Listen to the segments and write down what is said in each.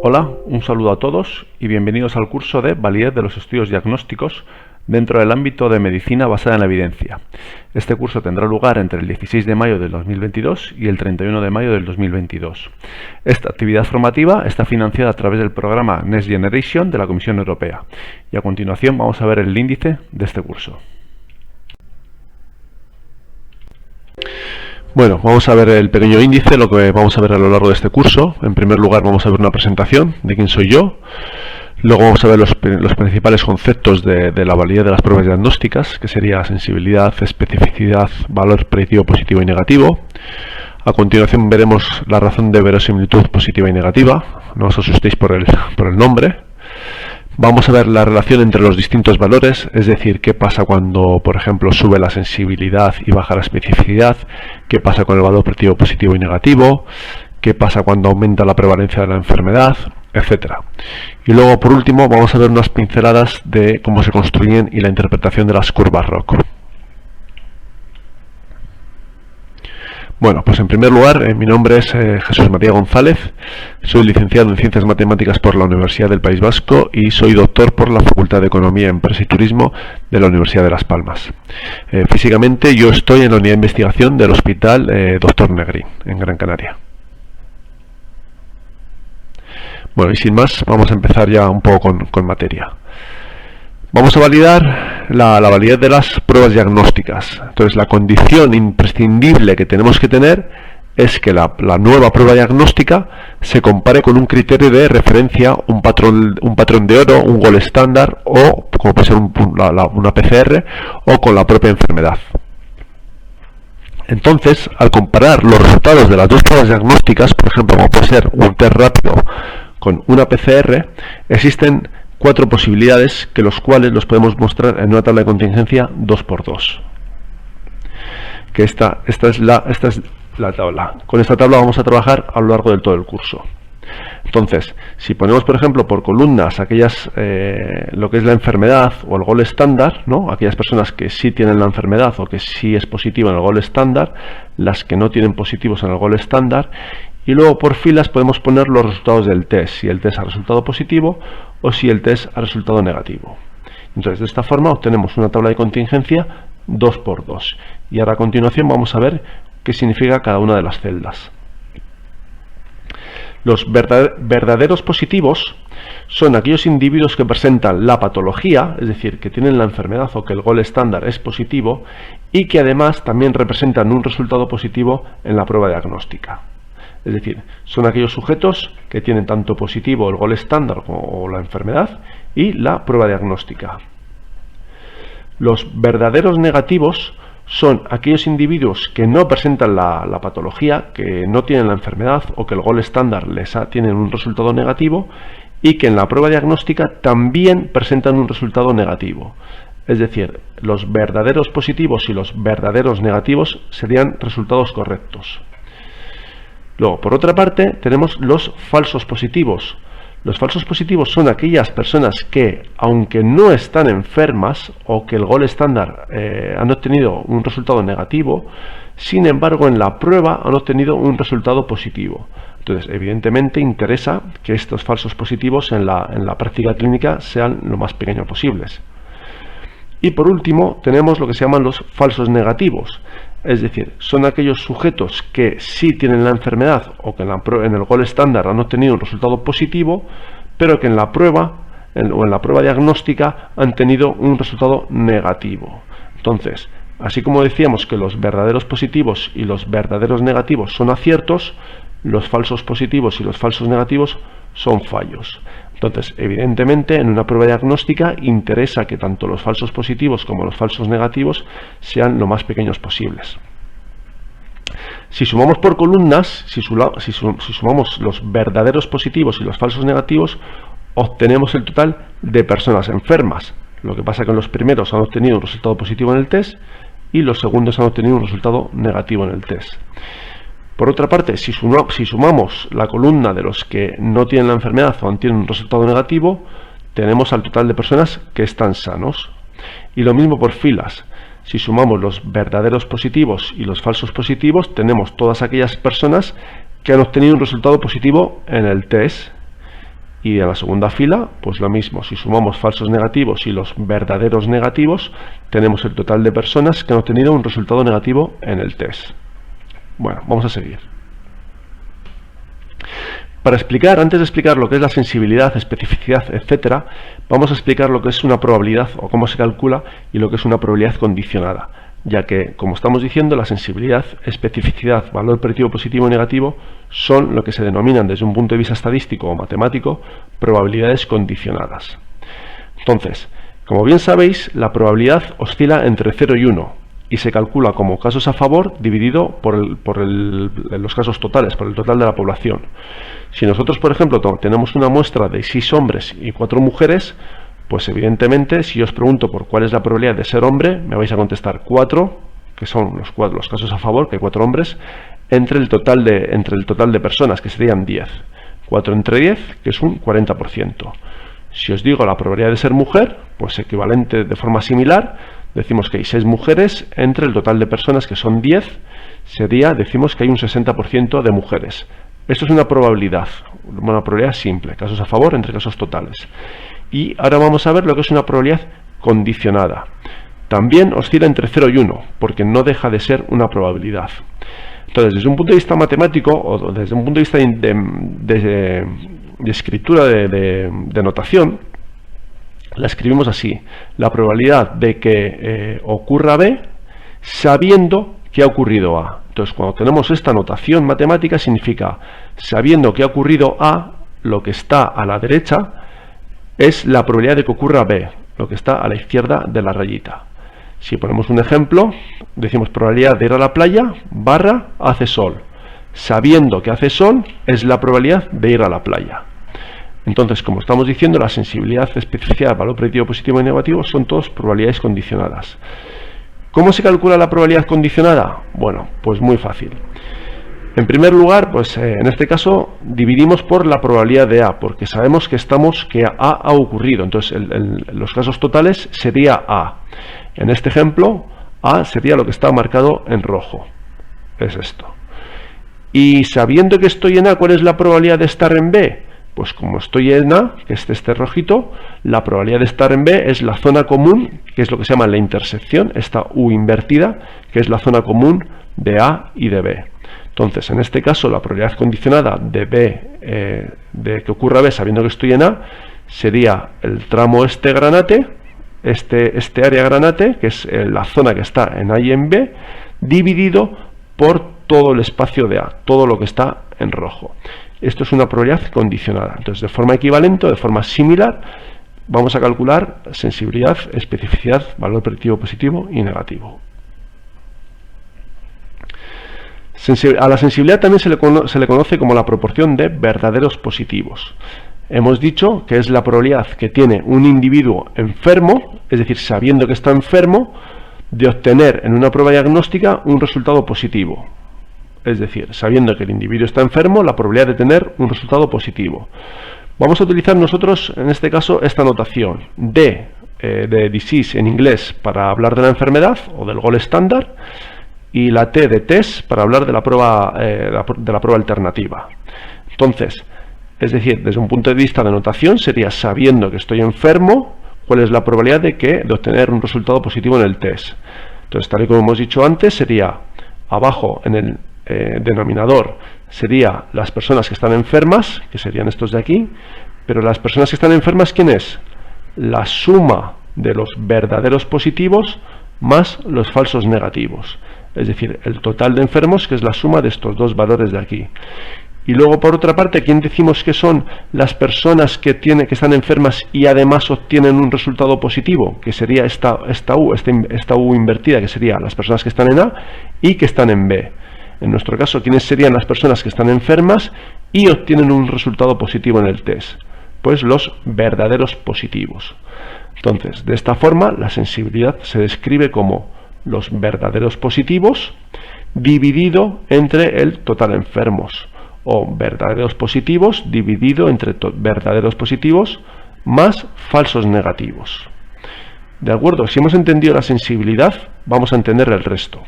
Hola, un saludo a todos y bienvenidos al curso de Validez de los estudios diagnósticos dentro del ámbito de medicina basada en la evidencia. Este curso tendrá lugar entre el 16 de mayo del 2022 y el 31 de mayo del 2022. Esta actividad formativa está financiada a través del programa Next Generation de la Comisión Europea. Y a continuación vamos a ver el índice de este curso. Bueno, vamos a ver el pequeño índice, lo que vamos a ver a lo largo de este curso. En primer lugar vamos a ver una presentación de quién soy yo. Luego vamos a ver los principales conceptos de la validez de las pruebas diagnósticas, que sería sensibilidad, especificidad, valor predictivo positivo y negativo. A continuación veremos la razón de verosimilitud positiva y negativa. No os asustéis por el nombre. Vamos a ver la relación entre los distintos valores, es decir, qué pasa cuando, por ejemplo, sube la sensibilidad y baja la especificidad, qué pasa con el valor predictivo positivo y negativo, qué pasa cuando aumenta la prevalencia de la enfermedad, etcétera. Y luego, por último, vamos a ver unas pinceladas de cómo se construyen y la interpretación de las curvas ROC. Bueno, pues en primer lugar, mi nombre es Jesús María González, soy licenciado en Ciencias Matemáticas por la Universidad del País Vasco y soy doctor por la Facultad de Economía, Empresa y Turismo de la Universidad de Las Palmas. Físicamente yo estoy en la unidad de investigación del Hospital Dr. Negrín, en Gran Canaria. Bueno, y sin más, vamos a empezar ya un poco con materia. Vamos a validar la validez de las pruebas diagnósticas. Entonces, la condición imprescindible que tenemos que tener es que la nueva prueba diagnóstica se compare con un criterio de referencia, un patrón de oro, un gold estándar o, como puede ser una PCR, o con la propia enfermedad. Entonces, al comparar los resultados de las dos pruebas diagnósticas, por ejemplo, como puede ser un test rápido con una PCR, existen 4 posibilidades, que los cuales los podemos mostrar en una tabla de contingencia 2×2. Que esta es la tabla. Con esta tabla vamos a trabajar a lo largo de todo el curso. Entonces, si ponemos, por ejemplo, por columnas aquellas lo que es la enfermedad o el gold estándar, ¿no? Aquellas personas que sí tienen la enfermedad o que sí es positivo en el gold estándar, las que no tienen positivos en el gold estándar, y luego por filas podemos poner los resultados del test, si el test ha resultado positivo o si el test ha resultado negativo. Entonces, de esta forma obtenemos una tabla de contingencia 2×2. Y ahora a continuación vamos a ver qué significa cada una de las celdas. Los verdaderos positivos son aquellos individuos que presentan la patología, es decir, que tienen la enfermedad o que el gold estándar es positivo, y que además también representan un resultado positivo en la prueba diagnóstica. Es decir, son aquellos sujetos que tienen tanto positivo el gold estándar o la enfermedad y la prueba diagnóstica. Los verdaderos negativos son aquellos individuos que no presentan la patología, que no tienen la enfermedad o que el gold estándar tienen un resultado negativo y que en la prueba diagnóstica también presentan un resultado negativo. Es decir, los verdaderos positivos y los verdaderos negativos serían resultados correctos. Luego, por otra parte, tenemos los falsos positivos. Los falsos positivos son aquellas personas que, aunque no están enfermas o que el gold estándar han obtenido un resultado negativo, sin embargo en la prueba han obtenido un resultado positivo. Entonces, evidentemente interesa que estos falsos positivos en la práctica clínica sean lo más pequeños posibles. Y por último, tenemos lo que se llaman los falsos negativos. Es decir, son aquellos sujetos que sí tienen la enfermedad o que en el gold estándar han obtenido un resultado positivo, pero que en la prueba o en la prueba diagnóstica han tenido un resultado negativo. Entonces, así como decíamos que los verdaderos positivos y los verdaderos negativos son aciertos, los falsos positivos y los falsos negativos son fallos. Entonces, evidentemente, en una prueba diagnóstica interesa que tanto los falsos positivos como los falsos negativos sean lo más pequeños posibles. Si sumamos por columnas, si sumamos los verdaderos positivos y los falsos negativos, obtenemos el total de personas enfermas. Lo que pasa es que los primeros han obtenido un resultado positivo en el test y los segundos han obtenido un resultado negativo en el test. Por otra parte, si sumamos la columna de los que no tienen la enfermedad o tienen un resultado negativo, tenemos al total de personas que están sanos. Y lo mismo por filas. Si sumamos los verdaderos positivos y los falsos positivos, tenemos todas aquellas personas que han obtenido un resultado positivo en el test. Y en la segunda fila, pues lo mismo, si sumamos falsos negativos y los verdaderos negativos, tenemos el total de personas que han obtenido un resultado negativo en el test. Bueno, vamos a seguir. Para explicar, antes de explicar lo que es la sensibilidad, especificidad, etcétera, vamos a explicar lo que es una probabilidad o cómo se calcula y lo que es una probabilidad condicionada, ya que, como estamos diciendo, la sensibilidad, especificidad, valor predictivo positivo y negativo son lo que se denominan desde un punto de vista estadístico o matemático probabilidades condicionadas. Entonces, como bien sabéis, la probabilidad oscila entre 0 y 1 y se calcula como casos a favor dividido por los casos totales, por el total de la población. Si nosotros, por ejemplo, tenemos una muestra de 6 hombres y 4 mujeres, pues evidentemente, si os pregunto por cuál es la probabilidad de ser hombre, me vais a contestar 4, que son los casos a favor, que hay 4 hombres, entre el total de personas, que serían 10. 4 entre 10, que es un 40%. Si os digo la probabilidad de ser mujer, pues equivalente de forma similar, decimos que hay 6 mujeres entre el total de personas, que son 10, decimos que hay un 60% de mujeres. Esto es una probabilidad simple, casos a favor entre casos totales. Y ahora vamos a ver lo que es una probabilidad condicionada. También oscila entre 0 y 1, porque no deja de ser una probabilidad. Entonces, desde un punto de vista matemático, o desde un punto de vista de escritura, de notación, la escribimos así: la probabilidad de que ocurra B sabiendo que ha ocurrido A. Entonces, cuando tenemos esta notación matemática, significa sabiendo que ha ocurrido A, lo que está a la derecha es la probabilidad de que ocurra B, lo que está a la izquierda de la rayita. Si ponemos un ejemplo, decimos probabilidad de ir a la playa barra hace sol. Sabiendo que hace sol es la probabilidad de ir a la playa. Entonces, como estamos diciendo, la sensibilidad, especificidad, valor predictivo positivo y negativo son todas probabilidades condicionadas. ¿Cómo se calcula la probabilidad condicionada? Bueno, pues muy fácil. En primer lugar, pues en este caso dividimos por la probabilidad de A, porque sabemos que A ha ocurrido. Entonces, los casos totales sería A. En este ejemplo, A sería lo que está marcado en rojo. Es esto. Y sabiendo que estoy en A, ¿cuál es la probabilidad de estar en B? Pues como estoy en A, que es este rojito, la probabilidad de estar en B es la zona común, que es lo que se llama la intersección, esta U invertida, que es la zona común de A y de B. Entonces, en este caso, la probabilidad condicionada de B, de que ocurra B sabiendo que estoy en A, sería el tramo granate, este área granate, que es la zona que está en A y en B, dividido por todo el espacio de A, todo lo que está en rojo. Esto es una probabilidad condicionada. Entonces, de forma equivalente o de forma similar, vamos a calcular sensibilidad, especificidad, valor predictivo positivo y negativo. A la sensibilidad también se le conoce como la proporción de verdaderos positivos. Hemos dicho que es la probabilidad que tiene un individuo enfermo, es decir, sabiendo que está enfermo, de obtener en una prueba diagnóstica un resultado positivo. Es decir, sabiendo que el individuo está enfermo, la probabilidad de tener un resultado positivo. Vamos a utilizar nosotros, en este caso, esta notación D de disease en inglés para hablar de la enfermedad o del gold estándar, y la T de test para hablar de la prueba alternativa. Entonces, es decir, desde un punto de vista de notación sería sabiendo que estoy enfermo, cuál es la probabilidad de obtener un resultado positivo en el test. Entonces, tal y como hemos dicho antes, sería abajo en el denominador sería las personas que están enfermas, que serían estos de aquí, pero las personas que están enfermas, ¿quién es? La suma de los verdaderos positivos más los falsos negativos. Es decir, el total de enfermos, que es la suma de estos dos valores de aquí. Y luego, por otra parte, ¿quién decimos que son las personas que están enfermas y además obtienen un resultado positivo? Que sería esta U invertida, que sería las personas que están en A y que están en B. En nuestro caso, ¿quiénes serían las personas que están enfermas y obtienen un resultado positivo en el test? Pues los verdaderos positivos. Entonces, de esta forma, la sensibilidad se describe como los verdaderos positivos dividido entre el total enfermos, o verdaderos positivos dividido entre verdaderos positivos más falsos negativos. ¿De acuerdo? Si hemos entendido la sensibilidad, vamos a entender el resto.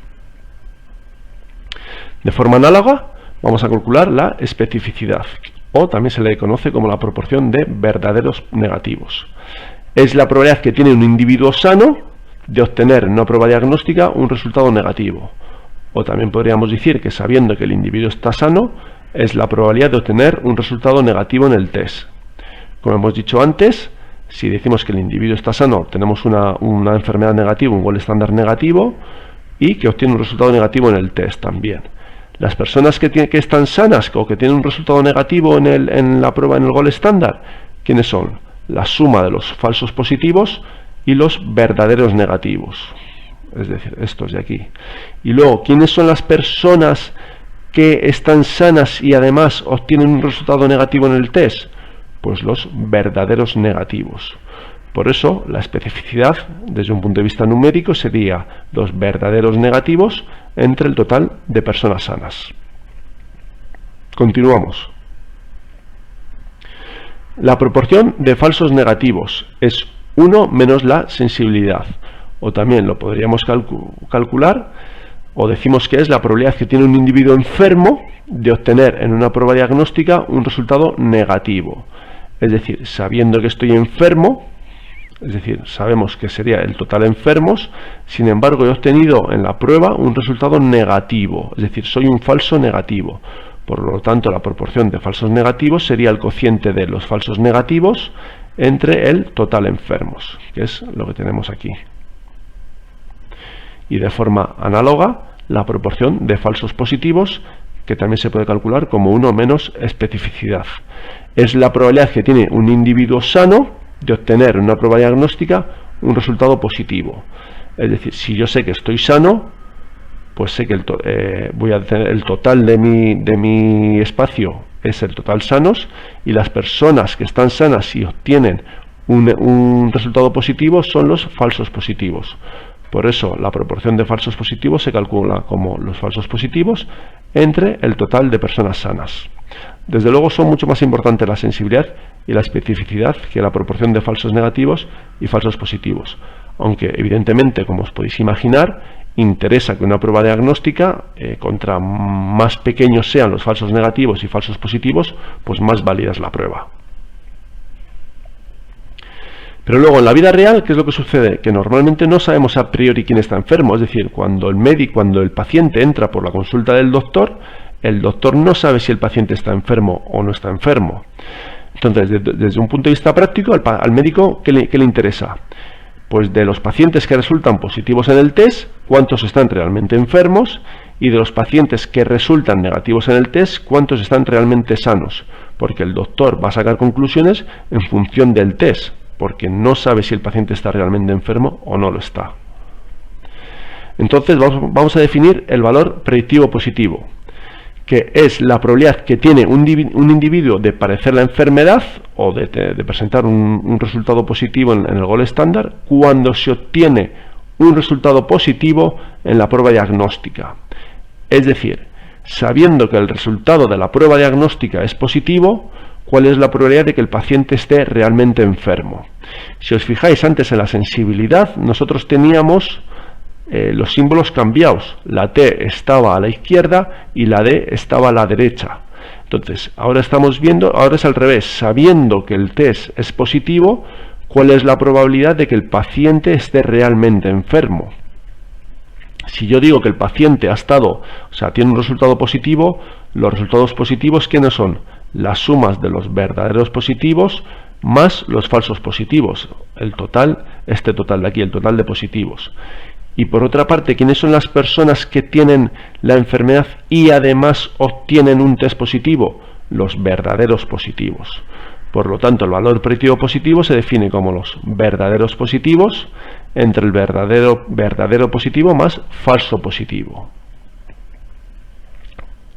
De forma análoga, vamos a calcular la especificidad, o también se le conoce como la proporción de verdaderos negativos. Es la probabilidad que tiene un individuo sano de obtener en una prueba diagnóstica un resultado negativo. O también podríamos decir que sabiendo que el individuo está sano, es la probabilidad de obtener un resultado negativo en el test. Como hemos dicho antes, si decimos que el individuo está sano, tenemos una enfermedad negativa, un gold estándar negativo, y que obtiene un resultado negativo en el test también. Las personas que están sanas o que tienen un resultado negativo en la prueba en el gold estándar, ¿quiénes son? La suma de los falsos positivos y los verdaderos negativos. Es decir, estos de aquí. Y luego, ¿quiénes son las personas que están sanas y además obtienen un resultado negativo en el test? Pues los verdaderos negativos. Por eso, la especificidad, desde un punto de vista numérico, sería los verdaderos negativos entre el total de personas sanas. Continuamos. La proporción de falsos negativos es 1 menos la sensibilidad. O también lo podríamos calcular, o decimos que es la probabilidad que tiene un individuo enfermo de obtener en una prueba diagnóstica un resultado negativo. Es decir, sabiendo que estoy enfermo, es decir, sabemos que sería el total enfermos, sin embargo he obtenido en la prueba un resultado negativo, es decir, soy un falso negativo. Por lo tanto, la proporción de falsos negativos sería el cociente de los falsos negativos entre el total enfermos, que es lo que tenemos aquí. Y de forma análoga, la proporción de falsos positivos, que también se puede calcular como 1 menos especificidad. Es la probabilidad que tiene un individuo sano de obtener en una prueba diagnóstica un resultado positivo. Es decir, si yo sé que estoy sano, pues sé que voy a tener el total de mi espacio es el total sanos, y las personas que están sanas y obtienen un resultado positivo son los falsos positivos. Por eso la proporción de falsos positivos se calcula como los falsos positivos entre el total de personas sanas. Desde luego son mucho más importantes la sensibilidad y la especificidad que la proporción de falsos negativos y falsos positivos. Aunque evidentemente, como os podéis imaginar, interesa que una prueba diagnóstica, contra más pequeños sean los falsos negativos y falsos positivos, pues más válida es la prueba. Pero luego en la vida real, ¿qué es lo que sucede? Que normalmente no sabemos a priori quién está enfermo. Es decir, cuando el paciente entra por la consulta del doctor, el doctor no sabe si el paciente está enfermo o no está enfermo. Entonces, desde un punto de vista práctico, al médico, ¿qué le interesa? Pues de los pacientes que resultan positivos en el test, cuántos están realmente enfermos, y de los pacientes que resultan negativos en el test, cuántos están realmente sanos. Porque el doctor va a sacar conclusiones en función del test, porque no sabe si el paciente está realmente enfermo o no lo está. Entonces vamos a definir el valor predictivo positivo, que es la probabilidad que tiene un individuo de padecer la enfermedad o de presentar un resultado positivo en el gold estándar cuando se obtiene un resultado positivo en la prueba diagnóstica. Es decir, sabiendo que el resultado de la prueba diagnóstica es positivo, ¿cuál es la probabilidad de que el paciente esté realmente enfermo? Si os fijáis, antes en la sensibilidad nosotros teníamos los símbolos cambiados. La T estaba a la izquierda y la D estaba a la derecha. Entonces, ahora estamos viendo, ahora es al revés. Sabiendo que el test es positivo, ¿cuál es la probabilidad de que el paciente esté realmente enfermo? Si yo digo que el paciente tiene un resultado positivo, los resultados positivos, ¿quiénes son? Las sumas de los verdaderos positivos más los falsos positivos. El total, este total de aquí, el total de positivos. Y por otra parte, ¿quiénes son las personas que tienen la enfermedad y además obtienen un test positivo? Los verdaderos positivos. Por lo tanto, el valor predictivo positivo se define como los verdaderos positivos entre el verdadero positivo más falso positivo.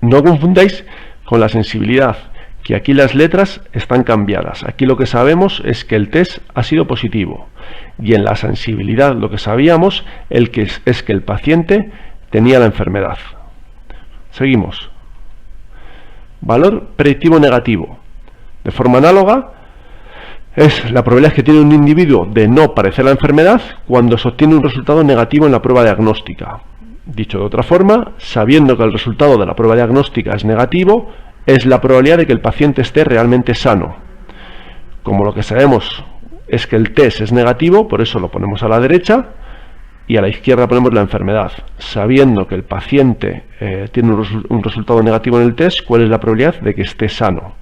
No confundáis con la sensibilidad, que aquí las letras están cambiadas. Aquí lo que sabemos es que el test ha sido positivo. Y en la sensibilidad lo que sabíamos es que el paciente tenía la enfermedad. Seguimos. Valor predictivo negativo. De forma análoga, es la probabilidad que tiene un individuo de no padecer la enfermedad cuando se obtiene un resultado negativo en la prueba diagnóstica. Dicho de otra forma, sabiendo que el resultado de la prueba diagnóstica es negativo, es la probabilidad de que el paciente esté realmente sano. Como lo que sabemos es que el test es negativo, por eso lo ponemos a la derecha, y a la izquierda ponemos la enfermedad. Sabiendo que el paciente tiene un resultado negativo en el test, ¿cuál es la probabilidad de que esté sano?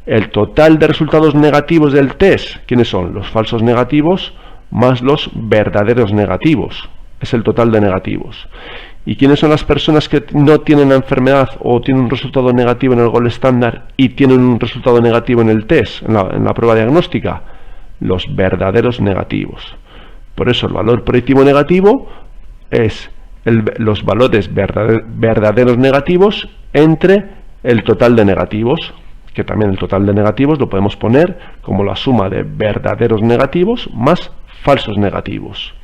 El total de resultados negativos del test, ¿quiénes son? Los falsos negativos más los verdaderos negativos. Es el total de negativos. ¿Y quiénes son las personas que no tienen la enfermedad o tienen un resultado negativo en el gold estándar y tienen un resultado negativo en el test, en la prueba diagnóstica? Los verdaderos negativos. Por eso el valor predictivo negativo es los valores verdaderos negativos entre el total de negativos, que también el total de negativos lo podemos poner como la suma de verdaderos negativos más falsos negativos.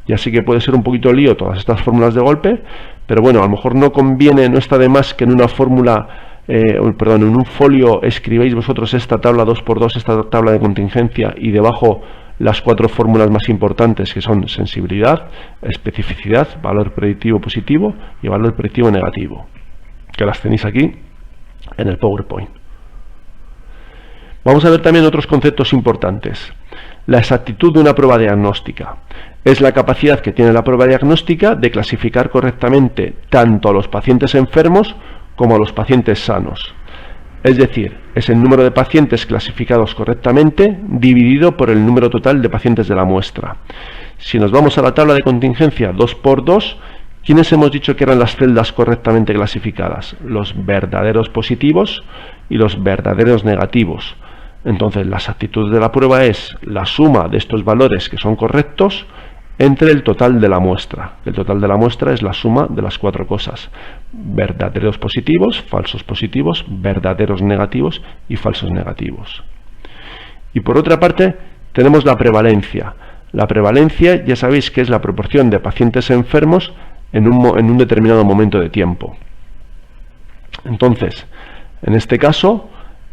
Ya sí que puede ser un poquito lío todas estas fórmulas de golpe, pero bueno, a lo mejor no conviene, no está de más que en una fórmula, en un folio escribáis vosotros esta tabla 2×2, esta tabla de contingencia, y debajo las 4 fórmulas más importantes, que son sensibilidad, especificidad, valor predictivo positivo y valor predictivo negativo, que las tenéis aquí en el PowerPoint. Vamos a ver también otros conceptos importantes. La exactitud de una prueba diagnóstica es la capacidad que tiene la prueba diagnóstica de clasificar correctamente tanto a los pacientes enfermos como a los pacientes sanos. Es decir, es el número de pacientes clasificados correctamente dividido por el número total de pacientes de la muestra. Si nos vamos a la tabla de contingencia 2×2, ¿quiénes hemos dicho que eran las celdas correctamente clasificadas? Los verdaderos positivos y los verdaderos negativos. Entonces, la exactitud de la prueba es la suma de estos valores que son correctos entre el total de la muestra. El total de la muestra es la suma de las 4 cosas: verdaderos positivos, falsos positivos, verdaderos negativos y falsos negativos. Y por otra parte, tenemos la prevalencia. La prevalencia, ya sabéis que es la proporción de pacientes enfermos en un determinado momento de tiempo. Entonces, en este caso,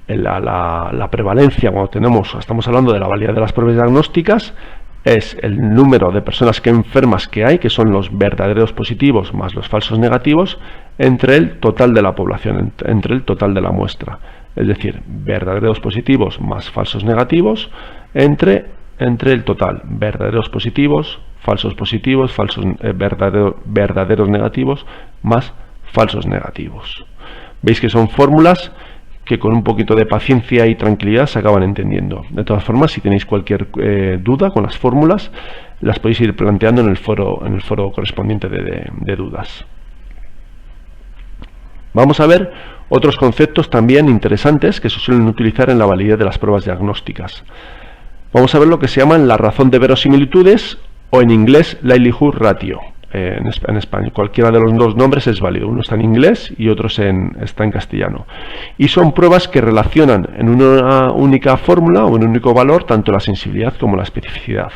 la prevalencia, cuando estamos hablando de la validez de las pruebas diagnósticas, es el número de personas enfermas que hay, que son los verdaderos positivos más los falsos negativos, entre el total de la población, entre el total de la muestra. Es decir, verdaderos positivos más falsos negativos entre el total, verdaderos positivos, verdaderos negativos más falsos negativos. Veis que son fórmulas que con un poquito de paciencia y tranquilidad se acaban entendiendo. De todas formas, si tenéis cualquier duda con las fórmulas, las podéis ir planteando en el foro correspondiente de dudas. Vamos a ver otros conceptos también interesantes que se suelen utilizar en la validez de las pruebas diagnósticas. Vamos a ver lo que se llaman la razón de verosimilitudes, o en inglés likelihood ratio. En español, cualquiera de los dos nombres es válido. Uno está en inglés y otro está en castellano. Y son pruebas que relacionan en una única fórmula o en un único valor tanto la sensibilidad como la especificidad.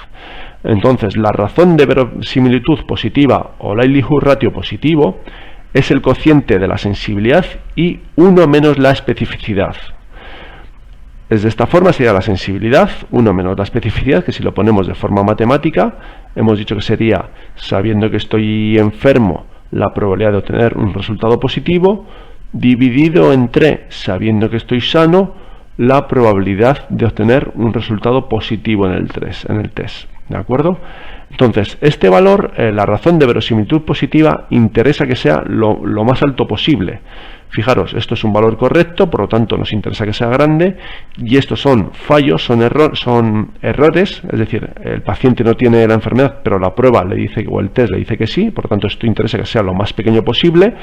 Entonces, la razón de verosimilitud positiva o likelihood ratio positivo es el cociente de la sensibilidad y 1 menos la especificidad. De esta forma sería la sensibilidad 1 menos la especificidad, que si lo ponemos de forma matemática, hemos dicho que sería, sabiendo que estoy enfermo, la probabilidad de obtener un resultado positivo, dividido entre, sabiendo que estoy sano, la probabilidad de obtener un resultado positivo en el test. ¿De acuerdo? Entonces, este valor, la razón de verosimilitud positiva, interesa que sea lo más alto posible. Fijaros, esto es un valor correcto, por lo tanto nos interesa que sea grande, y estos son fallos, son errores, es decir, el paciente no tiene la enfermedad, pero la prueba le dice, o el test le dice que sí, por lo tanto esto interesa que sea lo más pequeño posible,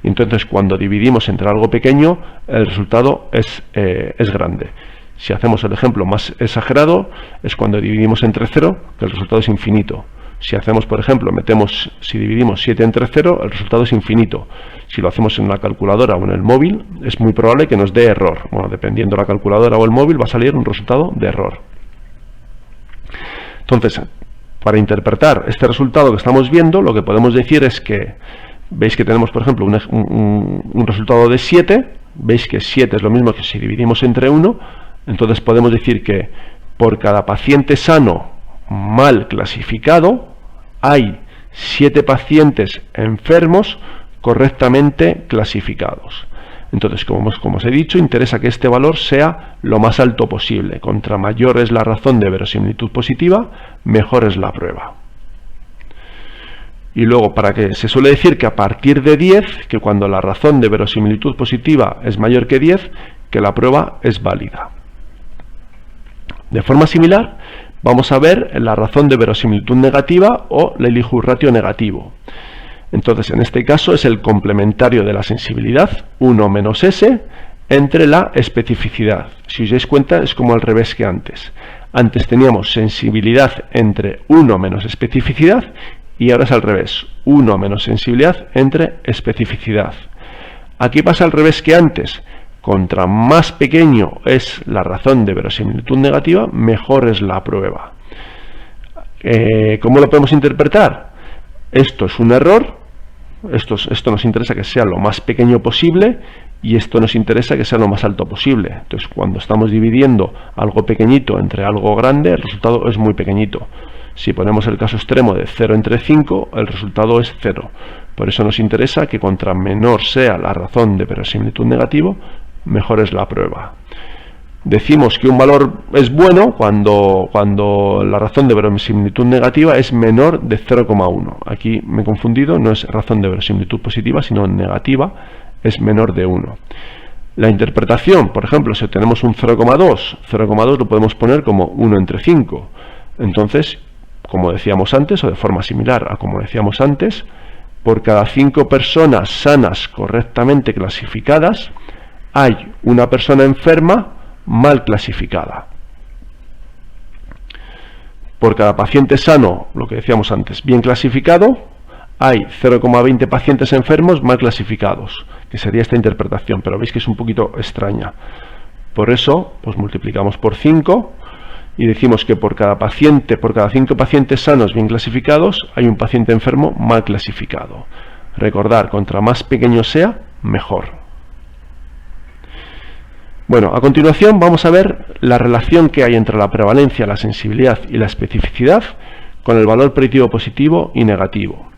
y entonces cuando dividimos entre algo pequeño, el resultado es grande. Si hacemos el ejemplo más exagerado, es cuando dividimos entre 0, que el resultado es infinito. Si hacemos, por ejemplo, si dividimos 7 entre 0, el resultado es infinito. Si lo hacemos en una calculadora o en el móvil, es muy probable que nos dé error. Bueno, dependiendo de la calculadora o el móvil, va a salir un resultado de error. Entonces, para interpretar este resultado que estamos viendo, lo que podemos decir es que, veis que tenemos, por ejemplo, un resultado de 7, veis que 7 es lo mismo que si dividimos entre 1, entonces podemos decir que por cada paciente sano mal clasificado, hay 7 pacientes enfermos correctamente clasificados. Entonces, como os he dicho, interesa que este valor sea lo más alto posible. Contra mayor es la razón de verosimilitud positiva, mejor es la prueba. Y luego, para que se suele decir que a partir de 10, que cuando la razón de verosimilitud positiva es mayor que 10, que la prueba es válida. De forma similar, vamos a ver la razón de verosimilitud negativa o el Elihu ratio negativo. Entonces, en este caso es el complementario de la sensibilidad, 1 menos S, entre la especificidad. Si os dais cuenta, es como al revés que antes. Antes teníamos sensibilidad entre 1 menos especificidad, y ahora es al revés, 1 menos sensibilidad entre especificidad. Aquí pasa al revés que antes. Contra más pequeño es la razón de verosimilitud negativa, mejor es la prueba. ¿Cómo lo podemos interpretar? Esto es un error, esto nos interesa que sea lo más pequeño posible, y esto nos interesa que sea lo más alto posible. Entonces, cuando estamos dividiendo algo pequeñito entre algo grande, el resultado es muy pequeñito. Si ponemos el caso extremo de 0 entre 5, el resultado es 0. Por eso nos interesa que contra menor sea la razón de verosimilitud negativo, mejor es la prueba. Decimos que un valor es bueno cuando la razón de verosimilitud negativa es menor de 0,1. Aquí me he confundido, no es razón de verosimilitud positiva, sino negativa, es menor de 1. La interpretación, por ejemplo, si tenemos un 0,2 lo podemos poner como 1 entre 5. Entonces, como decíamos antes, o de forma similar a como decíamos antes, por cada 5 personas sanas correctamente clasificadas, hay una persona enferma mal clasificada. Por cada paciente sano, lo que decíamos antes, bien clasificado, hay 0,20 pacientes enfermos mal clasificados, que sería esta interpretación, pero veis que es un poquito extraña. Por eso, pues multiplicamos por 5 y decimos que por cada 5 pacientes sanos bien clasificados, hay un paciente enfermo mal clasificado. Recordar, contra más pequeño sea, mejor. Bueno, a continuación vamos a ver la relación que hay entre la prevalencia, la sensibilidad y la especificidad con el valor predictivo positivo y negativo.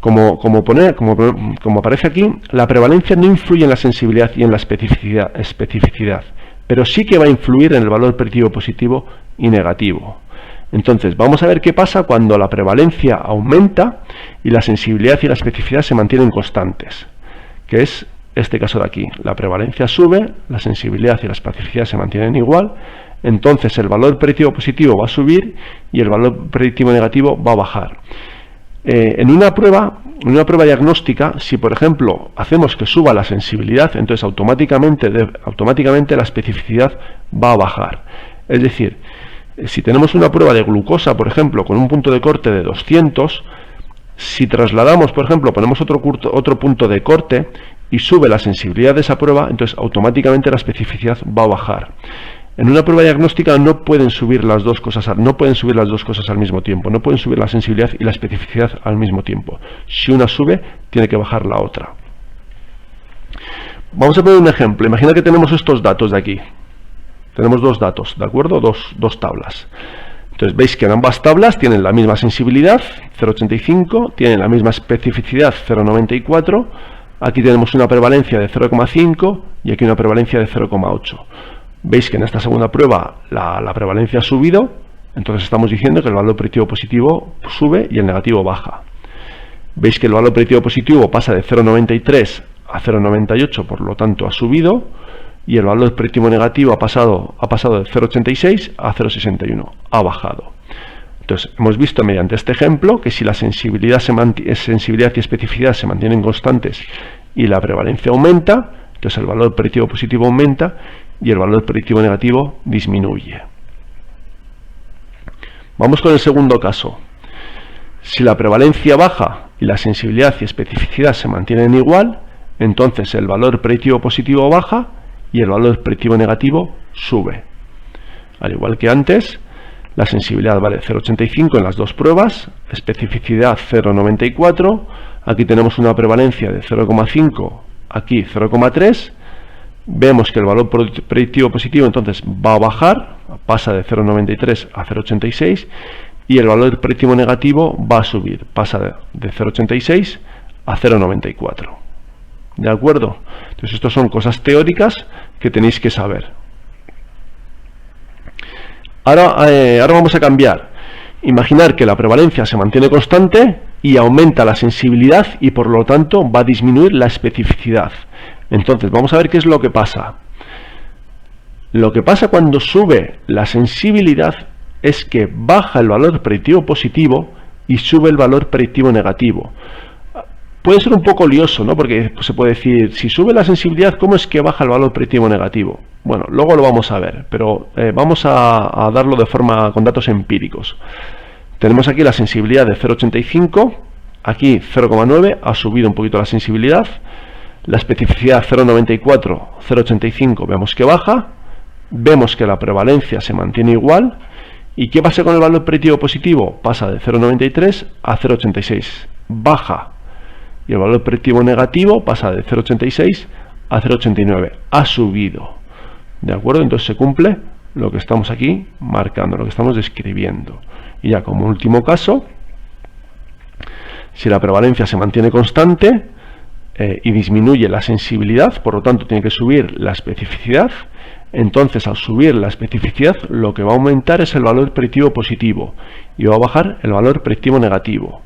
Como aparece aquí, la prevalencia no influye en la sensibilidad y en la especificidad, pero sí que va a influir en el valor predictivo positivo y negativo. Entonces, vamos a ver qué pasa cuando la prevalencia aumenta y la sensibilidad y la especificidad se mantienen constantes, que es este caso de aquí. La prevalencia sube, la sensibilidad y la especificidad se mantienen igual, entonces el valor predictivo positivo va a subir y el valor predictivo negativo va a bajar. En una prueba diagnóstica, si por ejemplo hacemos que suba la sensibilidad, entonces automáticamente la especificidad va a bajar. Es decir, si tenemos una prueba de glucosa, por ejemplo, con un punto de corte de 200, si trasladamos, por ejemplo, ponemos otro punto de corte y sube la sensibilidad de esa prueba, entonces automáticamente la especificidad va a bajar. En una prueba diagnóstica no pueden subir las dos cosas al mismo tiempo, no pueden subir la sensibilidad y la especificidad al mismo tiempo. Si una sube, tiene que bajar la otra. Vamos a poner un ejemplo. Imagina que tenemos estos datos de aquí. Tenemos dos datos, ¿de acuerdo? Dos tablas. Entonces veis que en ambas tablas tienen la misma sensibilidad, 0,85, tienen la misma especificidad, 0,94. Aquí tenemos una prevalencia de 0,5 y aquí una prevalencia de 0,8. Veis que en esta segunda prueba la prevalencia ha subido, entonces estamos diciendo que el valor predictivo positivo sube y el negativo baja. Veis que el valor predictivo positivo pasa de 0,93 a 0,98, por lo tanto ha subido, y el valor predictivo negativo ha pasado de 0,86 a 0,61, ha bajado. Entonces hemos visto mediante este ejemplo que si la sensibilidad y especificidad se mantienen constantes y la prevalencia aumenta, entonces el valor predictivo positivo aumenta y el valor predictivo negativo disminuye. Vamos con el segundo caso. Si la prevalencia baja y la sensibilidad y especificidad se mantienen igual, entonces el valor predictivo positivo baja y el valor predictivo negativo sube. Al igual que antes, la sensibilidad vale 0,85 en las dos pruebas, especificidad 0,94, aquí tenemos una prevalencia de 0,5, aquí 0,3, vemos que el valor predictivo positivo entonces va a bajar, pasa de 0,93 a 0,86, y el valor predictivo negativo va a subir, pasa de 0,86 a 0,94. ¿De acuerdo? Entonces, estas son cosas teóricas que tenéis que saber. Ahora vamos a cambiar. Imaginar que la prevalencia se mantiene constante y aumenta la sensibilidad y por lo tanto va a disminuir la especificidad. Entonces, vamos a ver qué es lo que pasa. Lo que pasa cuando sube la sensibilidad es que baja el valor predictivo positivo y sube el valor predictivo negativo. Puede ser un poco lioso, ¿no? Porque se puede decir, si sube la sensibilidad, ¿cómo es que baja el valor predictivo negativo? Bueno, luego lo vamos a ver, pero vamos a darlo de forma con datos empíricos. Tenemos aquí la sensibilidad de 0,85, aquí 0,9, ha subido un poquito la sensibilidad. La especificidad 0,94, 0,85, vemos que baja. Vemos que la prevalencia se mantiene igual. ¿Y qué pasa con el valor predictivo positivo? Pasa de 0,93 a 0,86, baja. Y el valor predictivo negativo pasa de 0,86 a 0,89, ha subido. ¿De acuerdo? Entonces se cumple lo que estamos aquí marcando, lo que estamos describiendo. Y ya como último caso, si la prevalencia se mantiene constante y disminuye la sensibilidad, por lo tanto tiene que subir la especificidad, entonces al subir la especificidad lo que va a aumentar es el valor predictivo positivo y va a bajar el valor predictivo negativo.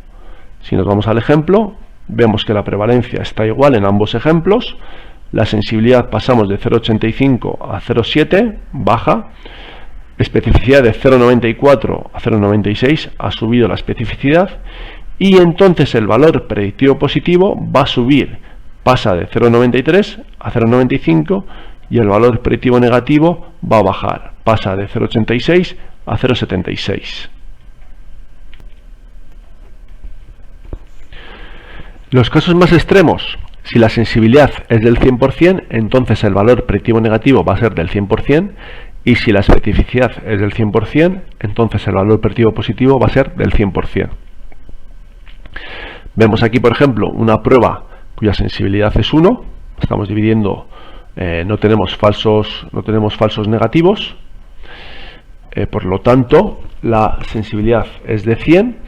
Si nos vamos al ejemplo, vemos que la prevalencia está igual en ambos ejemplos. La sensibilidad pasamos de 0,85 a 0,7, baja. Especificidad de 0,94 a 0,96, ha subido la especificidad. Y entonces el valor predictivo positivo va a subir, pasa de 0,93 a 0,95 y el valor predictivo negativo va a bajar, pasa de 0,86 a 0,76. Los casos más extremos, si la sensibilidad es del 100%, entonces el valor predictivo negativo va a ser del 100%, y si la especificidad es del 100%, entonces el valor predictivo positivo va a ser del 100%. Vemos aquí, por ejemplo, una prueba cuya sensibilidad es 1, estamos dividiendo, no tenemos falsos negativos, por lo tanto la sensibilidad es de 100,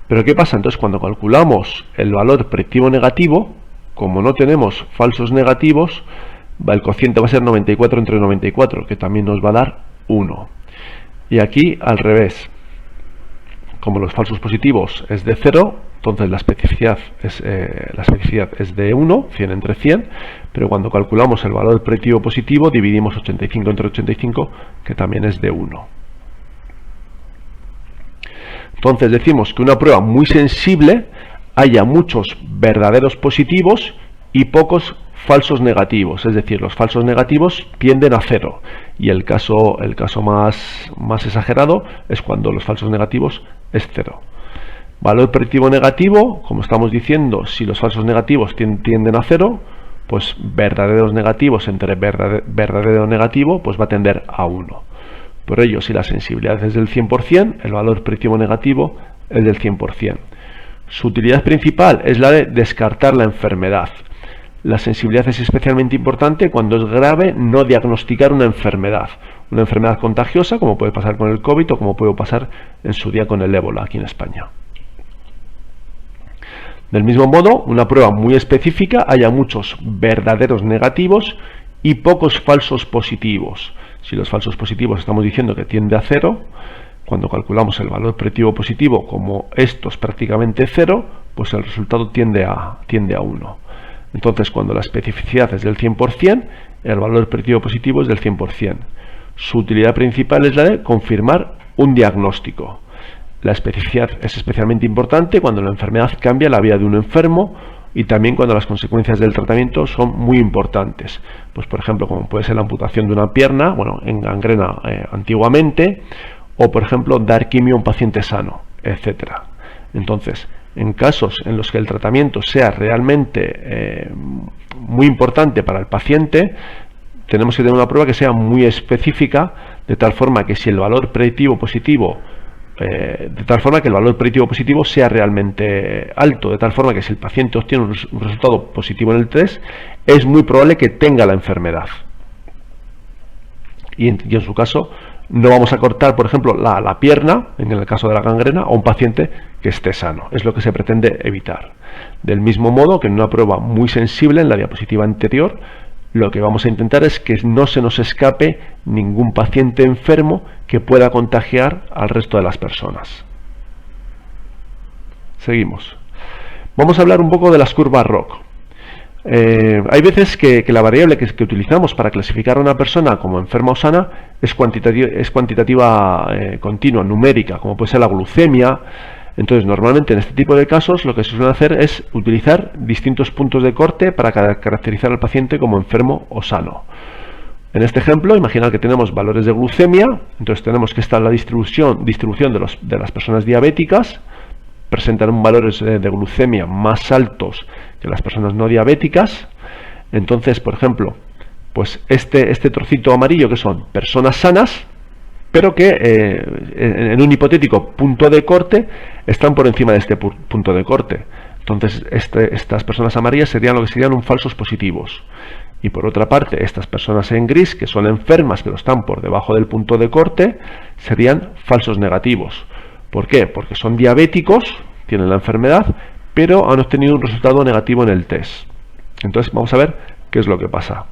pero ¿qué pasa? Entonces cuando calculamos el valor predictivo negativo, como no tenemos falsos negativos, el cociente va a ser 94 entre 94, que también nos va a dar 1. Y aquí al revés, como los falsos positivos es de 0, entonces la especificidad es de 1, 100 entre 100, pero cuando calculamos el valor predictivo positivo dividimos 85 entre 85, que también es de 1. Entonces decimos que una prueba muy sensible haya muchos verdaderos positivos y pocos falsos negativos, es decir, los falsos negativos tienden a 0, y el caso más exagerado es cuando los falsos negativos es 0. Valor predictivo negativo, como estamos diciendo, si los falsos negativos tienden a 0, pues verdaderos negativos entre verdadero negativo, pues va a tender a 1. Por ello, si la sensibilidad es del 100%, el valor predictivo negativo es del 100%. Su utilidad principal es la de descartar la enfermedad. La sensibilidad es especialmente importante cuando es grave no diagnosticar una enfermedad contagiosa, como puede pasar con el COVID o como puede pasar en su día con el ébola aquí en España. Del mismo modo, una prueba muy específica haya muchos verdaderos negativos y pocos falsos positivos. Si los falsos positivos estamos diciendo que tiende a 0, cuando calculamos el valor predictivo positivo, como esto es prácticamente 0, pues el resultado tiende a 1. Entonces, cuando la especificidad es del 100%, el valor predictivo positivo es del 100%. Su utilidad principal es la de confirmar un diagnóstico. La especificidad es especialmente importante cuando la enfermedad cambia la vida de un enfermo y también cuando las consecuencias del tratamiento son muy importantes. Pues, por ejemplo, como puede ser la amputación de una pierna, bueno, en gangrena antiguamente, o, por ejemplo, dar quimio a un paciente sano, etc. Entonces, en casos en los que el tratamiento sea realmente muy importante para el paciente, tenemos que tener una prueba que sea muy específica, de tal forma que si el valor predictivo positivo sea realmente alto, de tal forma que si el paciente obtiene un resultado positivo en el test, es muy probable que tenga la enfermedad. Y en su caso No vamos a cortar, por ejemplo, la pierna, en el caso de la gangrena, a un paciente que esté sano. Es lo que se pretende evitar. Del mismo modo que en una prueba muy sensible, en la diapositiva anterior, lo que vamos a intentar es que no se nos escape ningún paciente enfermo que pueda contagiar al resto de las personas. Seguimos. Vamos a hablar un poco de las curvas ROC. Hay veces que la variable que utilizamos para clasificar a una persona como enferma o sana es cuantitativa continua, numérica, como puede ser la glucemia. Entonces, normalmente en este tipo de casos lo que se suele hacer es utilizar distintos puntos de corte para caracterizar al paciente como enfermo o sano. En este ejemplo, imaginad que tenemos valores de glucemia, entonces tenemos que esta es la distribución de las personas diabéticas. Presentan valores de glucemia más altos que las personas no diabéticas. Entonces, por ejemplo, pues este trocito amarillo, que son personas sanas, pero que en un hipotético punto de corte están por encima de este punto de corte. Entonces, estas personas amarillas serían lo que serían falsos positivos. Y por otra parte, estas personas en gris, que son enfermas pero están por debajo del punto de corte, serían falsos negativos. ¿Por qué? Porque son diabéticos, tienen la enfermedad, pero han obtenido un resultado negativo en el test. Entonces vamos a ver qué es lo que pasa.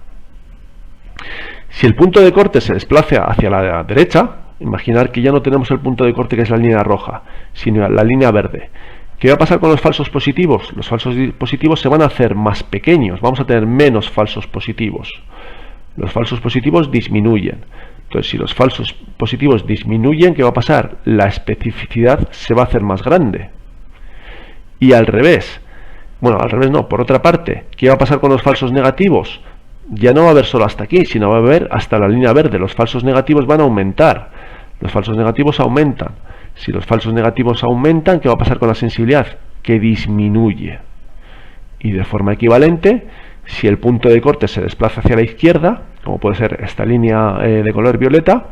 Si el punto de corte se desplaza hacia la derecha, imaginar que ya no tenemos el punto de corte que es la línea roja, sino la línea verde. ¿Qué va a pasar con los falsos positivos? Los falsos positivos se van a hacer más pequeños, vamos a tener menos falsos positivos. Los falsos positivos disminuyen. Entonces, si los falsos positivos disminuyen, ¿qué va a pasar? La especificidad se va a hacer más grande. Y al revés. Bueno, al revés no. Por otra parte, ¿qué va a pasar con los falsos negativos? Ya no va a haber solo hasta aquí, sino va a haber hasta la línea verde. Los falsos negativos van a aumentar. Los falsos negativos aumentan. Si los falsos negativos aumentan, ¿qué va a pasar con la sensibilidad? Que disminuye. Y de forma equivalente, si el punto de corte se desplaza hacia la izquierda, como puede ser esta línea de color violeta,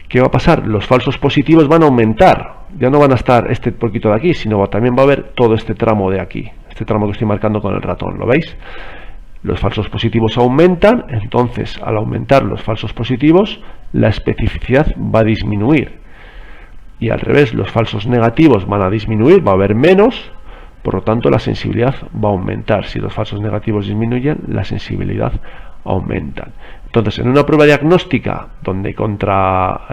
¿qué va a pasar? Los falsos positivos van a aumentar. Ya no van a estar este poquito de aquí, sino también va a haber todo este tramo de aquí. Este tramo que estoy marcando con el ratón, ¿lo veis? Los falsos positivos aumentan, entonces al aumentar los falsos positivos, la especificidad va a disminuir. Y al revés, los falsos negativos van a disminuir, va a haber menos, por lo tanto la sensibilidad va a aumentar. Si los falsos negativos disminuyen, la sensibilidad aumenta. Entonces, en una prueba diagnóstica donde contra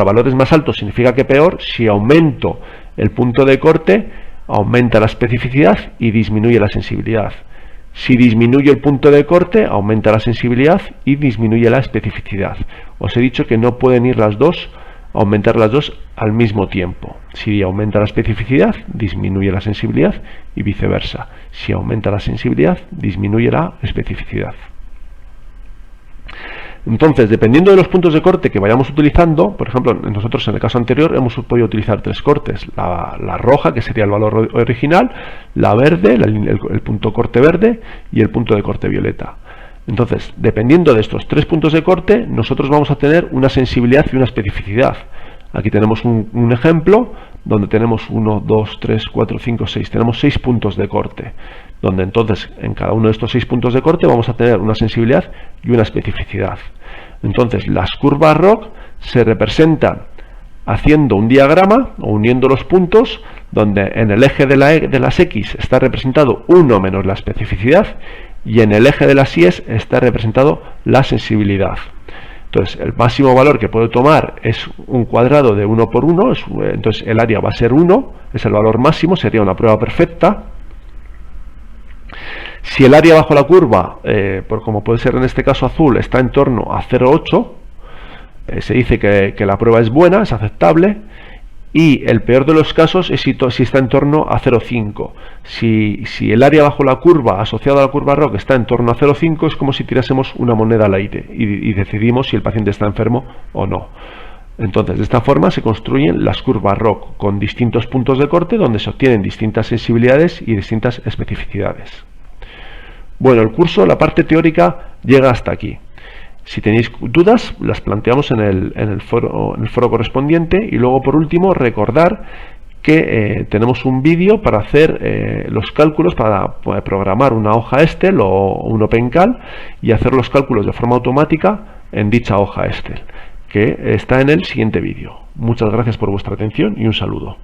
valores más altos significa que peor, si aumento el punto de corte, aumenta la especificidad y disminuye la sensibilidad. Si disminuye el punto de corte, aumenta la sensibilidad y disminuye la especificidad. Os he dicho que no pueden ir las dos, aumentar las dos al mismo tiempo. Si aumenta la especificidad, disminuye la sensibilidad y viceversa. Si aumenta la sensibilidad, disminuye la especificidad. Entonces, dependiendo de los puntos de corte que vayamos utilizando, por ejemplo, nosotros en el caso anterior hemos podido utilizar tres cortes: la roja, que sería el valor original, la verde, el punto corte verde, y el punto de corte violeta. Entonces, dependiendo de estos tres puntos de corte, nosotros vamos a tener una sensibilidad y una especificidad. Aquí tenemos un ejemplo donde tenemos 1, 2, 3, 4, 5, 6. Tenemos 6 puntos de corte, donde entonces en cada uno de estos 6 puntos de corte vamos a tener una sensibilidad y una especificidad. Entonces, las curvas ROC se representan haciendo un diagrama o uniendo los puntos, donde en el eje de las X está representado 1 menos la especificidad, y en el eje de las Y está representado la sensibilidad. Entonces, el máximo valor que puedo tomar es un cuadrado de 1 por 1, entonces el área va a ser 1, es el valor máximo, sería una prueba perfecta. Si el área bajo la curva, como puede ser en este caso azul, está en torno a 0,8, se dice que la prueba es buena, es aceptable. Y el peor de los casos es si está en torno a 0,5. Si el área bajo la curva, asociada a la curva ROC, está en torno a 0,5, es como si tirásemos una moneda al aire y decidimos si el paciente está enfermo o no. Entonces, de esta forma se construyen las curvas ROC con distintos puntos de corte, donde se obtienen distintas sensibilidades y distintas especificidades. Bueno, el curso, la parte teórica, llega hasta aquí. Si tenéis dudas, las planteamos en el foro correspondiente. Y luego, por último, recordar que tenemos un vídeo para hacer los cálculos, para programar una hoja Excel o un OpenCal y hacer los cálculos de forma automática en dicha hoja Excel, que está en el siguiente vídeo. Muchas gracias por vuestra atención y un saludo.